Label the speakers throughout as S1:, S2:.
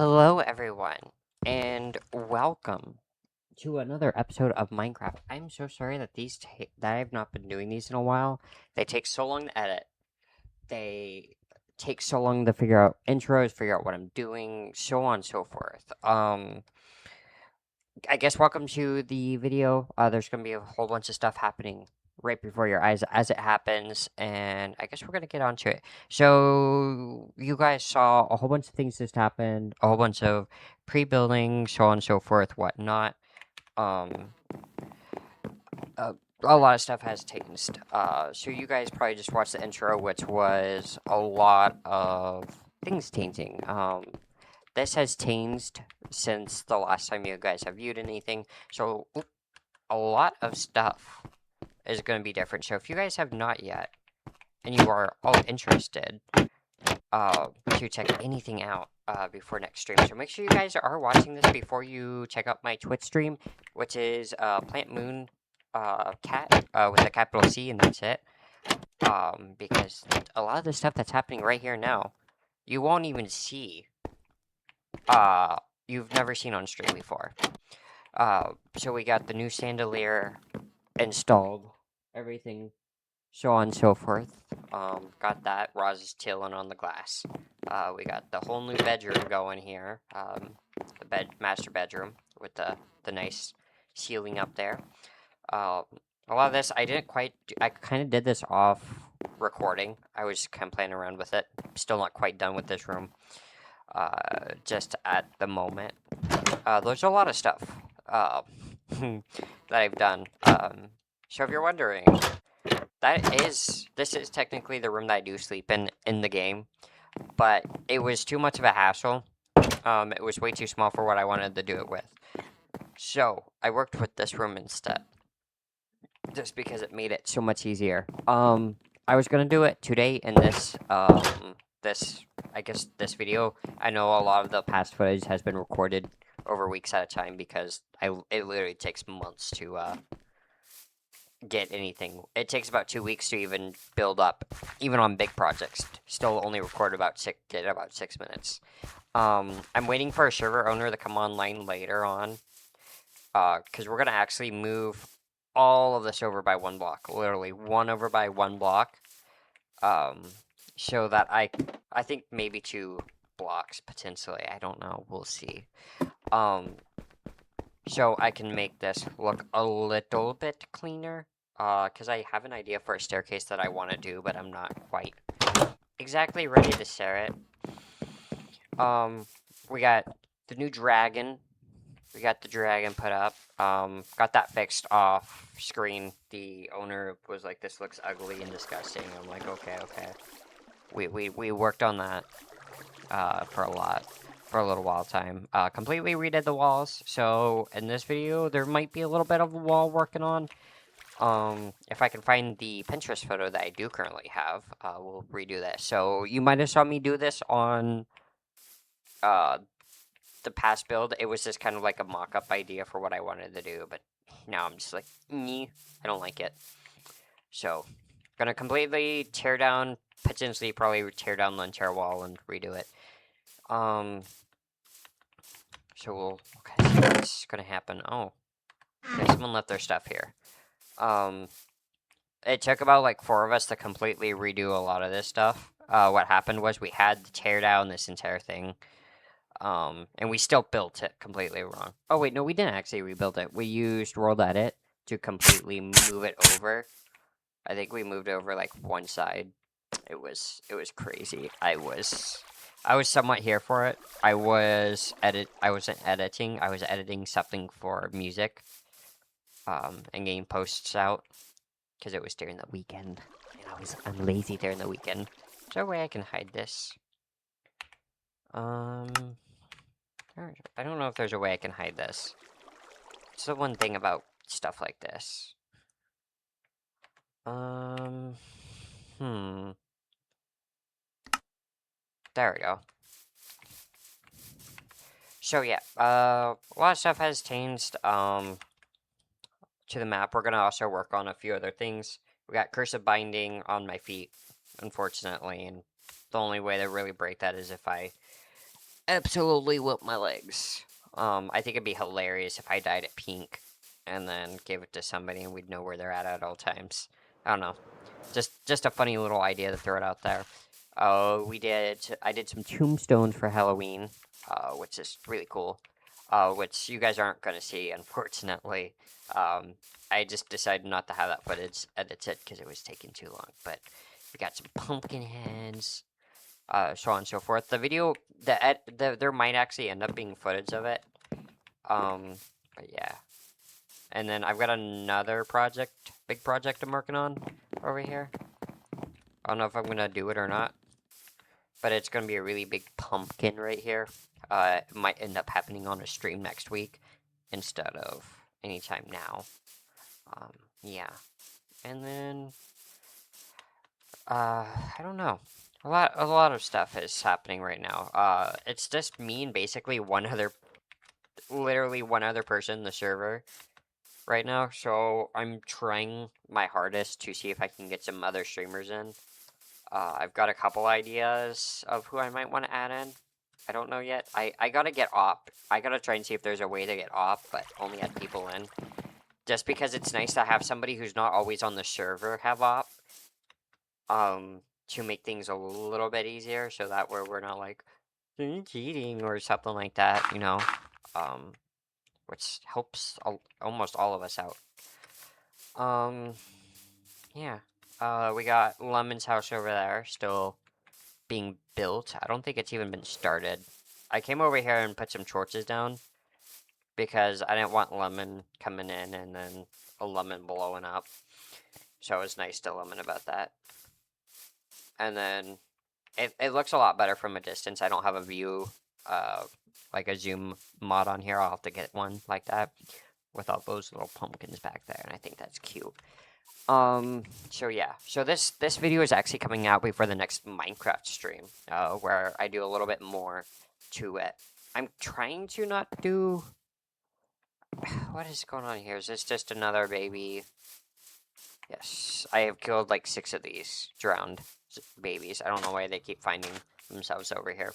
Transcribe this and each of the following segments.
S1: Hello, everyone, and welcome to another episode of Minecraft. I'm so sorry that that I've not been doing these in a while. They take so long to edit. They take so long to figure out intros, figure out what I'm doing, so on and so forth. I guess welcome to the video. There's gonna be a whole bunch of stuff happening right before your eyes as it happens, and I guess we're gonna get onto it. So you guys saw a whole bunch of things just happened, a whole bunch of pre-building, so on and so forth, whatnot. Um, a lot of stuff has changed. So you guys probably just watched the intro, which was a lot of things changing. This has changed since the last time you guys have viewed anything. So a lot of stuff is going to be different. So if you guys have not yet, and you are all interested to check anything out before next stream, so make sure you guys are watching this before you check out my Twitch stream, which is PlanetMoon Cat with a capital C, and that's it. Because a lot of the stuff that's happening right here now, you won't even see. You've never seen on stream before. So we got the new chandelier installed, everything, so on and so forth. Got that. Roz is chilling on the glass. We got the whole new bedroom going here. The master bedroom with the nice ceiling up there. A lot of this I didn't quite. I kind of did this off recording. I was kind of playing around with it. Still not quite done with this room. Just at the moment. There's a lot of stuff that I've done. So if you're wondering, this is technically the room that I do sleep in the game, but it was too much of a hassle. It was way too small for what I wanted to do it with. So I worked with this room instead, just because it made it so much easier. I was gonna do it today in this this video. I know a lot of the past footage has been recorded over weeks at a time because it literally takes months to get anything. It takes about 2 weeks to even build up, even on big projects. Still only record about 6 minutes. I'm waiting for a server owner to come online later on, because we're gonna actually move all of this over by one block, literally one over by one block. So that I think maybe 2 blocks potentially. I don't know. We'll see. So I can make this look a little bit cleaner. Because I have an idea for a staircase that I want to do, but I'm not quite exactly ready to share it. We got the new dragon. We got the dragon put up. Got that fixed off screen. The owner was like, "This looks ugly and disgusting." I'm like, "Okay." We worked on that for a little while time. Completely redid the walls. So in this video, there might be a little bit of a wall working on. If I can find the Pinterest photo that I do currently have, we'll redo this. So you might have saw me do this on the past build. It was just kind of like a mock-up idea for what I wanted to do, but now I'm just like, I don't like it. So, gonna completely tear down, potentially probably tear down the entire wall and redo it. So we'll see what's gonna happen. Oh, okay, someone left their stuff here. It took about like 4 of us to completely redo a lot of this stuff. What happened was we had to tear down this entire thing. And we still built it completely wrong. Oh wait, no, we didn't actually rebuild it. We used World Edit to completely move it over. I think we moved over like one side. It was crazy. I was somewhat here for it. I wasn't editing. I was editing something for music. And getting posts out. Because it was during the weekend. And I'm lazy during the weekend. Is there a way I can hide this? I don't know if there's a way I can hide this. It's the one thing about stuff like this. There we go. So yeah, a lot of stuff has changed, to the map. We're gonna also work on a few other things. We got cursive binding on my feet, unfortunately, and the only way to really break that is if I absolutely whip my legs. I think it'd be hilarious if I dyed it pink and then gave it to somebody and we'd know where they're at all times. I don't know. Just a funny little idea to throw it out there. I did some tombstones for Halloween, which is really cool. Which you guys aren't gonna see, unfortunately. I just decided not to have that footage edited because it was taking too long. But we got some pumpkin heads, so on and so forth. The video, there might actually end up being footage of it. But yeah. And then I've got another big project I'm working on over here. I don't know if I'm gonna do it or not, but it's gonna be a really big pumpkin right here. It might end up happening on a stream next week instead of anytime now. Yeah. And then, I don't know. A lot of stuff is happening right now. It's just me and basically literally one other person in the server right now. So I'm trying my hardest to see if I can get some other streamers in. I've got a couple ideas of who I might want to add in. I don't know yet. I gotta get op. I gotta try and see if there's a way to get op, but only add people in. Just because it's nice to have somebody who's not always on the server have op. To make things a little bit easier, so that way we're not like cheating or something like that, you know. Which helps almost all of us out. Yeah. We got Lemon's house over there, still being built. I don't think it's even been started. I came over here and put some torches down because I didn't want Lemon coming in and then a Lemon blowing up. So it was nice to Lemon about that. And then it looks a lot better from a distance. I don't have a view, like a zoom mod on here. I'll have to get one like that with all those little pumpkins back there, and I think that's cute. So yeah, so this video is actually coming out before the next Minecraft stream, where I do a little bit more to it. I'm trying to not do... What is going on here? Is this just another baby? Yes, I have killed like 6 of these drowned babies. I don't know why they keep finding themselves over here.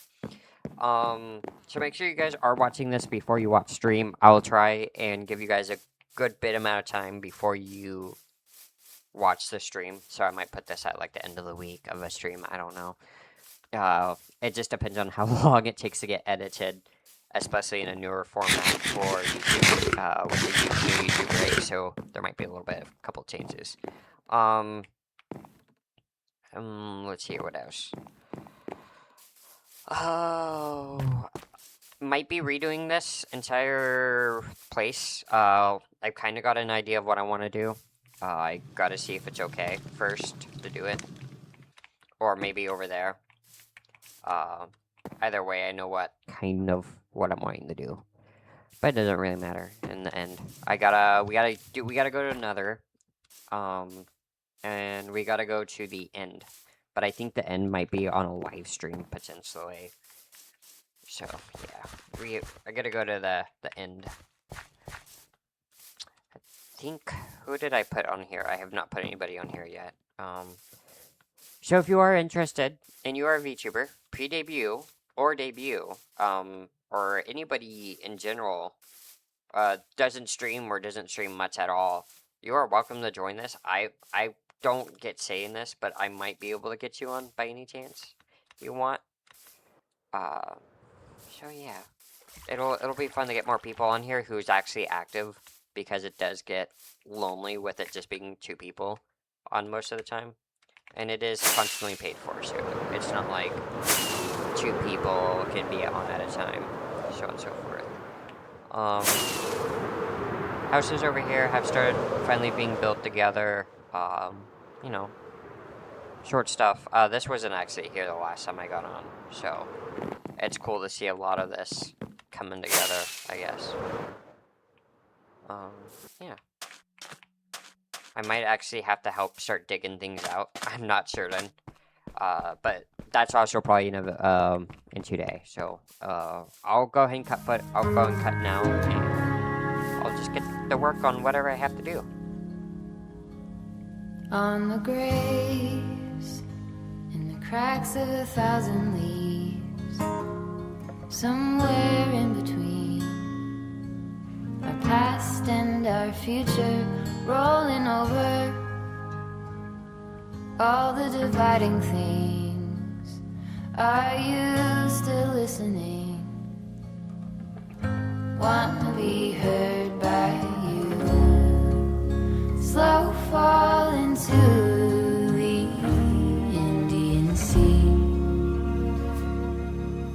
S1: So make sure you guys are watching this before you watch stream. I will try and give you guys a good bit amount of time before you watch the stream. So I might put this at like the end of the week of a stream. I don't know. It just depends on how long it takes to get edited, especially in a newer format for YouTube, with the new YouTube rig. So there might be a couple changes. Let's see what else. Oh, might be redoing this entire place. I've kind of got an idea of what I want to do. I gotta see if it's okay first to do it. Or maybe over there. Either way, I know what I'm wanting to do. But it doesn't really matter in the end. We gotta go to another. And we gotta go to the end. But I think the end might be on a live stream, potentially. So, yeah. I gotta go to the end. I think... Who did I put on here? I have not put anybody on here yet. So if you are interested, and you are a VTuber, pre-debut, or debut, or anybody in general, doesn't stream or doesn't stream much at all, you are welcome to join this. I don't get say in this, but I might be able to get you on by any chance you want. So yeah, it'll be fun to get more people on here who's actually active, because it does get lonely with it just being 2 people on most of the time, and it is constantly paid for, so it's not like 2 people can be on at a time, so on and so forth. Houses over here have started finally being built together. You know, short stuff. This wasn't actually here the last time I got on, so it's cool to see a lot of this coming together, I guess. Yeah. I might actually have to help start digging things out. I'm not certain. But that's also probably in 2 days. So, I'll go ahead and I'll go and cut now, and I'll just get to work on whatever I have to do.
S2: On the graves, in the cracks of 1,000 leaves, somewhere in between our past and our future, rolling over all the dividing things. Are you still listening? Want to be heard by you. Slow fall into the Indian Sea,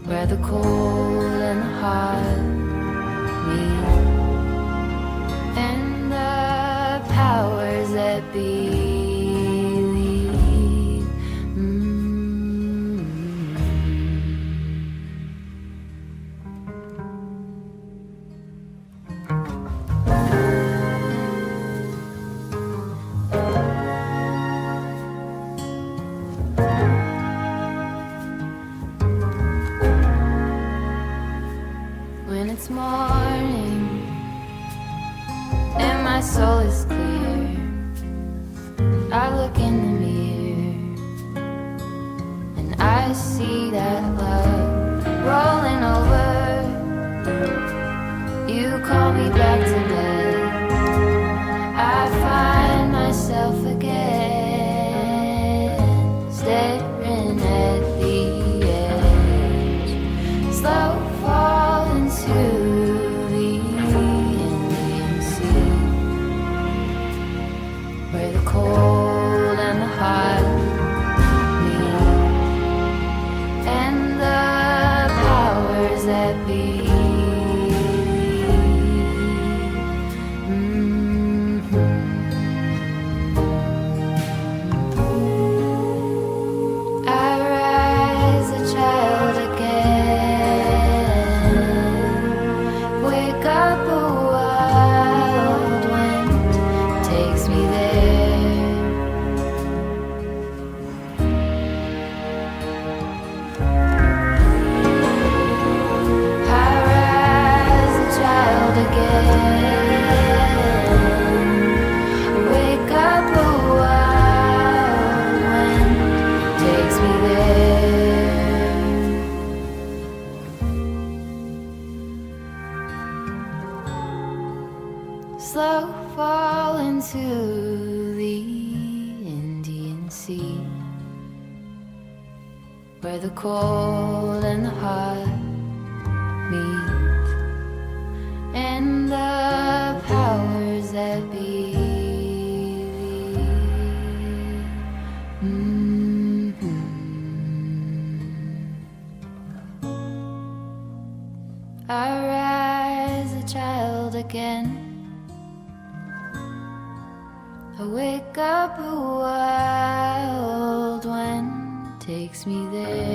S2: where the cold and the hot meet, and the powers that be leave. When it's morning and my soul is clear, I look in the mirror and I see that love rolling over. You call me back to bed, I find myself again, staring at the edge. Slow fall into the Indian Sea, where the cold and the hot meet, and the powers that be I rise a child again, wake up a wild wind takes me there. I rise a child again, wake up a wild wind takes me there. Slow fall into the Indian Sea, where the cold and the hot meet, and the powers that be I rise a child again, I wake up a wild wind takes me there.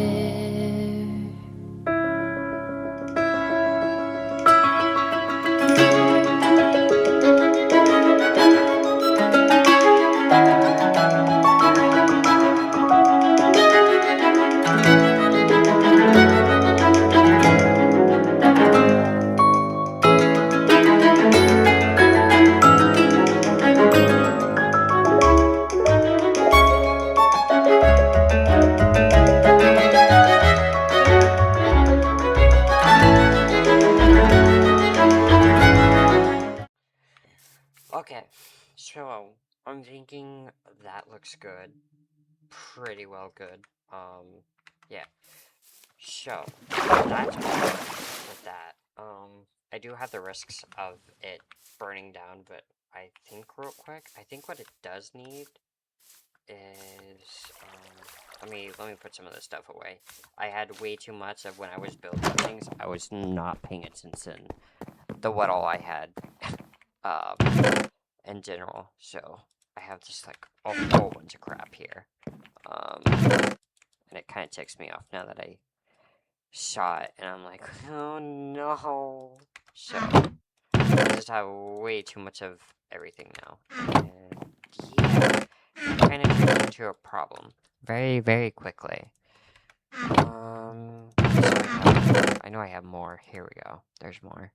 S1: Okay, so I'm thinking that looks good. Pretty well good. Yeah. So that's all with that. I do have the risks of it burning down, but I think real quick, I think what it does need is let me put some of this stuff away. I had way too much of when I was building things. I was not paying attention to what all I had in general. So I have just like a whole bunch of crap here. And it kind of ticks me off now that I saw it, and I'm like, oh no. So I just have way too much of everything now, and yeah, it kind of turned into a problem very, very quickly. So I know I have more. Here we go. There's more.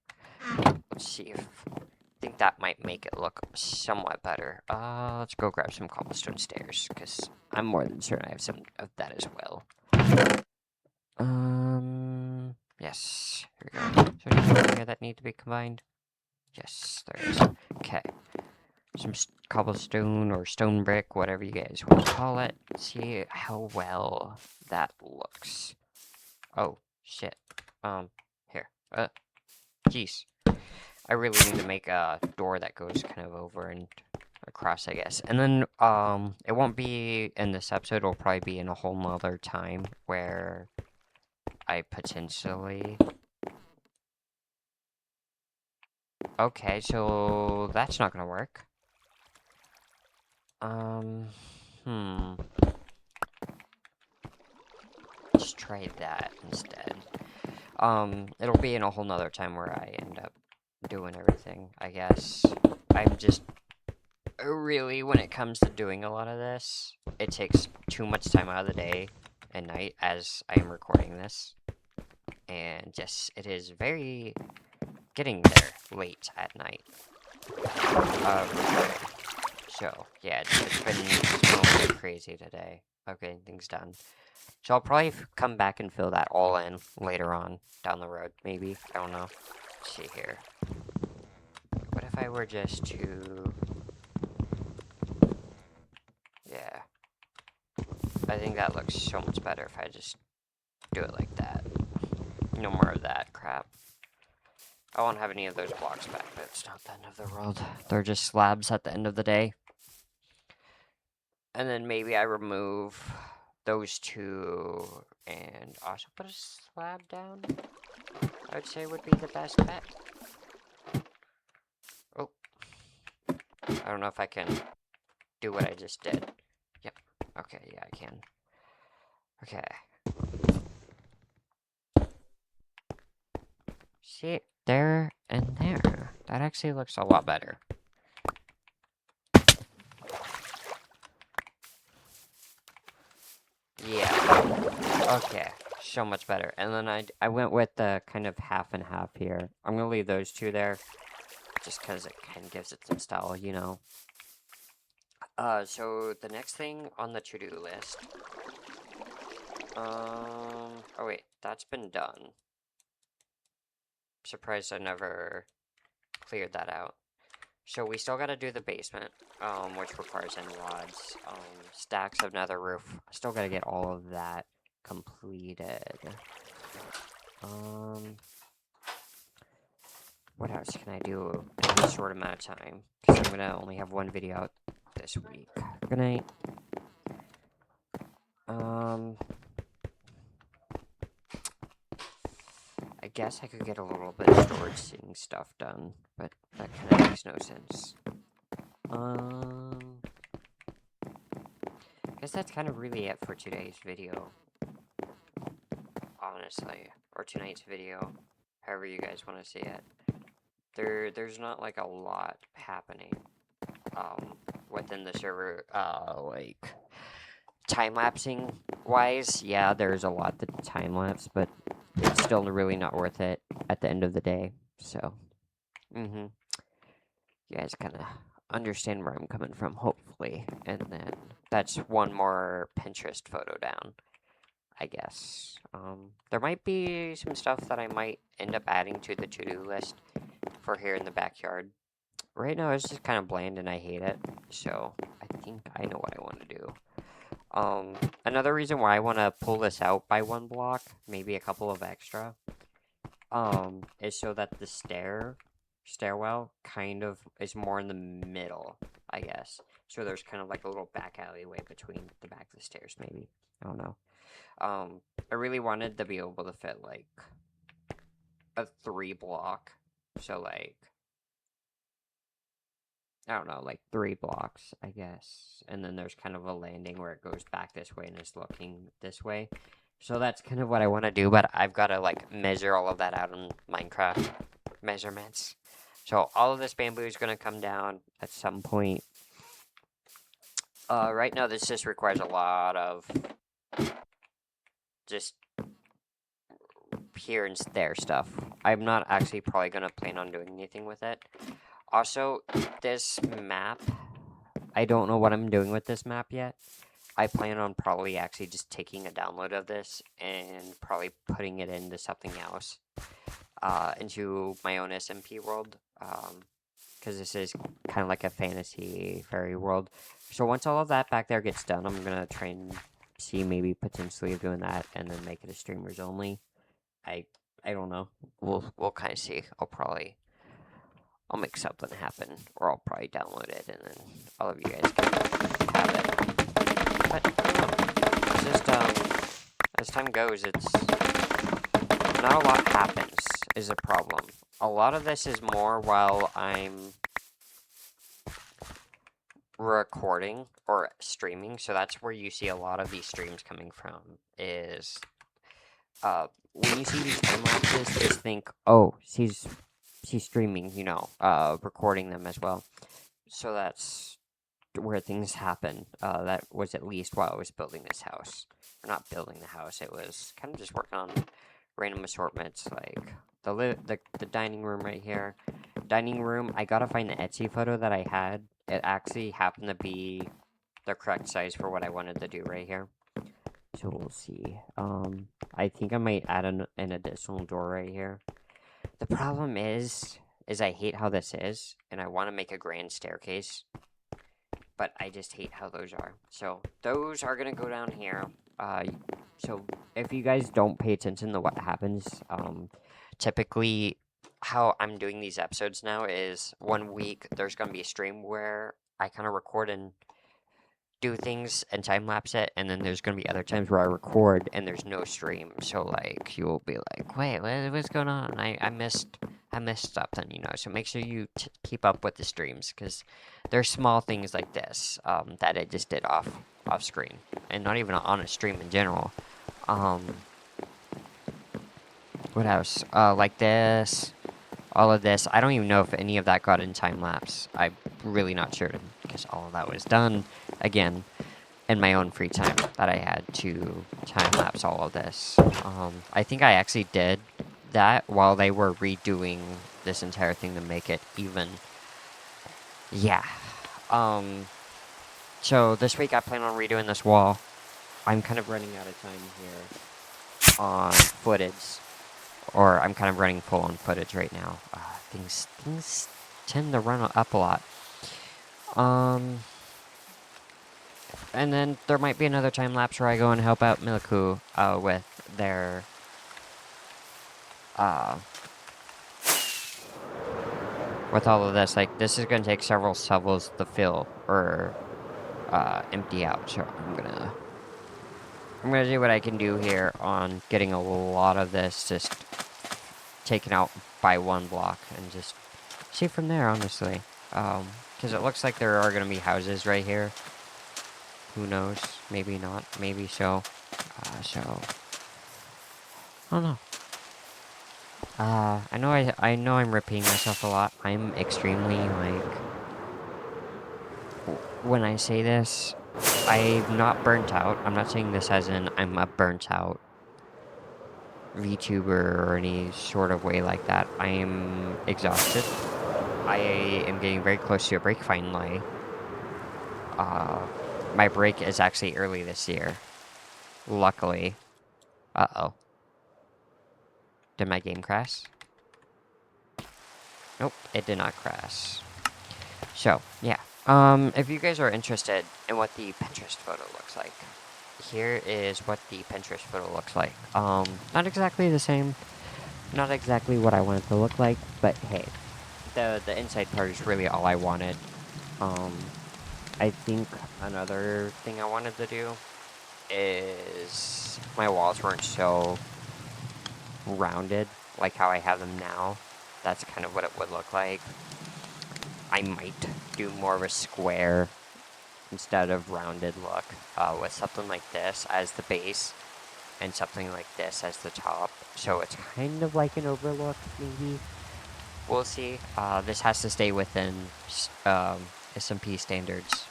S1: Let's see if I think that might make it look somewhat better. Let's go grab some cobblestone stairs, because I'm more than certain I have some of that as well. Yes. Here we go. Is there anything here that need to be combined? Yes, there is. Okay. Some cobblestone or stone brick, whatever you guys want to call it. See how well that looks. Oh, shit. Here. Jeez. I really need to make a door that goes kind of over and across, I guess. And then, it won't be in this episode. It'll probably be in a whole nother time where I potentially... Okay, so that's not gonna work. Hmm. Let's try that instead. It'll be in a whole nother time where I end up doing everything, I guess. I'm just really, when it comes to doing a lot of this, it takes too much time out of the day and night as I am recording this. And just, it is very getting there late at night. So, yeah, it's been a little bit crazy today of getting things done. So I'll probably come back and fill that all in later on down the road, maybe. I don't know. Let's see here. What if I were just to... Yeah. I think that looks so much better if I just do it like that. No more of that crap. I won't have any of those blocks back, but it's not the end of the world. They're just slabs at the end of the day. And then maybe I remove those two and also put a slab down. I would say would be the best bet. Oh. I don't know if I can do what I just did. Yep. Okay, yeah, I can. Okay. See, there and there. That actually looks a lot better. Yeah. Okay. So much better. And then I went with the kind of half and half here. I'm going to leave those two there. Just because it kind of gives it some style, you know. So the next thing on the to-do list. Oh wait, that's been done. Surprised I never cleared that out. So we still gotta do the basement, which requires end rods, stacks of nether roof. I still gotta get all of that completed. What else can I do in a short amount of time? Because I'm gonna only have one video out this week. Good night. I guess I could get a little bit of storage seeing stuff done, but that kind of makes no sense. I guess that's kind of really it for today's video. Honestly. Or tonight's video. However you guys want to see it. There's not like a lot happening. Within the server, like time-lapsing wise, yeah, there's a lot to time-lapse, but it's still really not worth it at the end of the day, so, you guys kind of understand where I'm coming from, hopefully, and then that's one more Pinterest photo down, I guess. There might be some stuff that I might end up adding to the to-do list for here in the backyard. Right now, it's just kind of bland and I hate it, so I think I know what I want to do. Another reason why I want to pull this out by one block, maybe a couple of extra, is so that the stairwell kind of is more in the middle, I guess. So there's kind of like a little back alleyway between the back of the stairs, maybe. I don't know. I really wanted to be able to fit like a 3 block, so like, I don't know, like 3 blocks, I guess. And then there's kind of a landing where it goes back this way and is looking this way. So that's kind of what I want to do, but I've got to, like, measure all of that out in Minecraft measurements. So all of this bamboo is going to come down at some point. Right now, this just requires a lot of just here and there stuff. I'm not actually probably going to plan on doing anything with it. Also, this map, I don't know what I'm doing with this map yet. I plan on probably actually just taking a download of this and probably putting it into something else, into my own SMP world, because this is kind of like a fantasy fairy world. So once all of that back there gets done, I'm gonna try and see maybe potentially of doing that and then make it a streamers only. I I don't know. We'll kind of see. I'll make something happen, or I'll probably download it and then all of you guys can have it. But I don't know. It's just as time goes, it's not a lot happens is a problem. A lot of this is more while I'm recording or streaming, so that's where you see a lot of these streams coming from. Is when you see these time lapses, just think, oh, she's streaming, recording them as well. So that's where things happen. That was at least while I was building this house. Or not building the house, it was kind of just working on random assortments, like the dining room right here. Dining room, I gotta find the Etsy photo that I had. It actually happened to be the correct size for what I wanted to do right here. So we'll see. I think I might add an additional door right here. The problem is I hate how this is, and I want to make a grand staircase, but I just hate how those are. So those are gonna go down here. So if you guys don't pay attention to what happens, typically how I'm doing these episodes now is 1 week there's gonna be a stream where I kind of record and do things and time lapse it, and then there's gonna be other times where I record and there's no stream. So like you'll be like, wait, what's going on? I missed something, So make sure you keep up with the streams, because there's small things like this that I just did off screen, and not even on a stream in general. What else? Like this, all of this. I don't even know if any of that got in time lapse. I'm really not sure, because all of that was done again in my own free time that I had to time lapse all of this. I think I actually did that while they were redoing this entire thing to make it even. Yeah. So this week I plan on redoing this wall. I'm kind of running out of time here on footage, or I'm kind of running full on footage right now. Things tend to run up a lot. And then there might be another time lapse where I go and help out Miliku with their with all of this. Like, this is gonna take several shovels to fill or empty out. So I'm gonna do what I can do here on getting a lot of this just taken out by one block, and just see from there, honestly. Because it looks like there are gonna be houses right here. Who knows? Maybe not. Maybe so. So I don't know. I know I'm repeating myself a lot. I'm extremely, like, when I say this, I'm not burnt out. I'm not saying this as in I'm a burnt out VTuber or any sort of way like that. I am exhausted. I am getting very close to a break finally. My break is actually early this year. Luckily. Uh-oh. Did my game crash? Nope, it did not crash. So, yeah. If you guys are interested in what the Pinterest photo looks like, here is what the Pinterest photo looks like. Not exactly the same. Not exactly what I want it to look like, but hey. The inside part is really all I wanted. I think another thing I wanted to do is my walls weren't so rounded like how I have them now. That's kind of what it would look like. I might do more of a square instead of rounded look, with something like this as the base and something like this as the top. So it's kind of like an overlook, maybe. We'll see. This has to stay within SMP standards,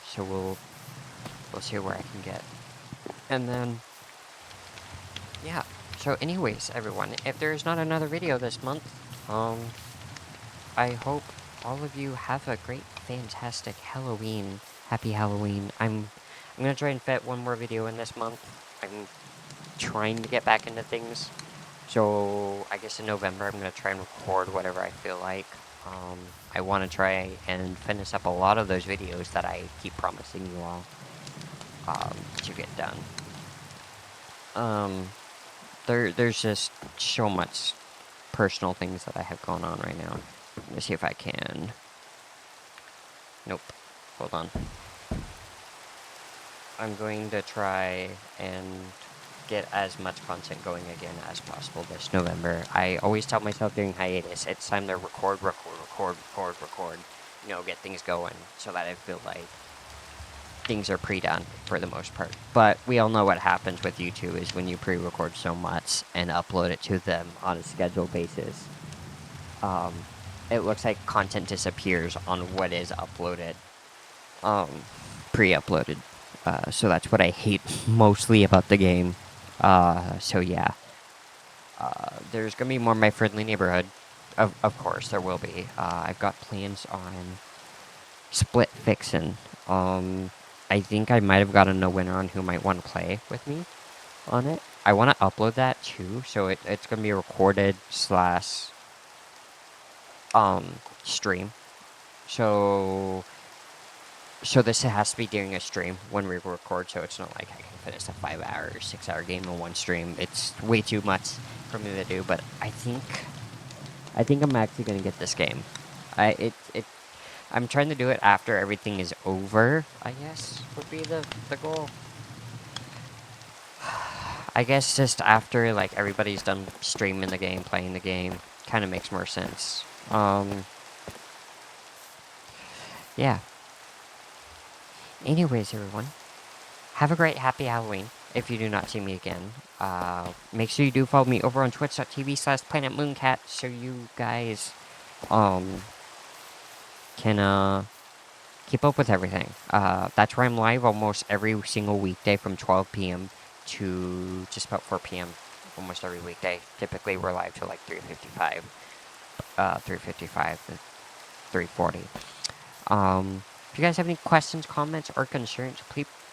S1: so we'll see where I can get. And then, yeah. So anyways, everyone, if there's not another video this month, I hope all of you have a great, fantastic Halloween. Happy Halloween. I'm I'm gonna try and fit one more video in this month. I'm trying to get back into things. So I guess in November I'm gonna try and record whatever I feel like. I want to try and finish up a lot of those videos that I keep promising you all to get done. There's just so much personal things that I have going on right now. Let me see if I can. Nope. Hold on. I'm going to try and get as much content going again as possible this November. I always tell myself during hiatus, it's time to record. You know, get things going so that I feel like things are pre-done for the most part. But we all know what happens with YouTube is when you pre-record so much and upload it to them on a scheduled basis. It looks like content disappears on what is uploaded, pre-uploaded. So that's what I hate mostly about the game. So yeah. There's gonna be more My Friendly Neighborhood. Of course, there will be. I've got plans on split fixin'. I think I might have gotten a winner on who might want to play with me on it. I want to upload that too, so it's gonna be recorded slash stream. So this has to be during a stream when we record, so it's not like I can finish a 5-hour, 6-hour game in one stream. It's way too much for me to do, but I think I'm actually gonna get this game. I'm trying to do it after everything is over, I guess, would be the goal. I guess just after, like, everybody's done streaming the game, playing the game, kind of makes more sense. Yeah. Anyways, everyone, have a great, happy Halloween. If you do not see me again, make sure you do follow me over on twitch.tv/PlanetMoonCat so you guys, can, keep up with everything. That's where I'm live almost every single weekday from 12 p.m. to just about 4 p.m. almost every weekday. Typically, we're live till like 3:55, 3:55 to 3:40. If you guys have any questions, comments, or concerns,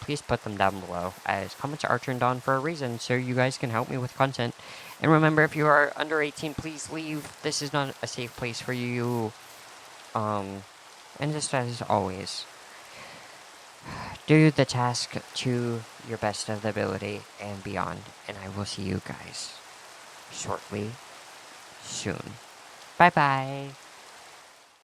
S1: please put them down below, as comments are turned on for a reason, so you guys can help me with content. And remember, if you are under 18, please leave. This is not a safe place for you. And just as always, do the task to your best of the ability and beyond. And I will see you guys shortly, soon. Bye-bye.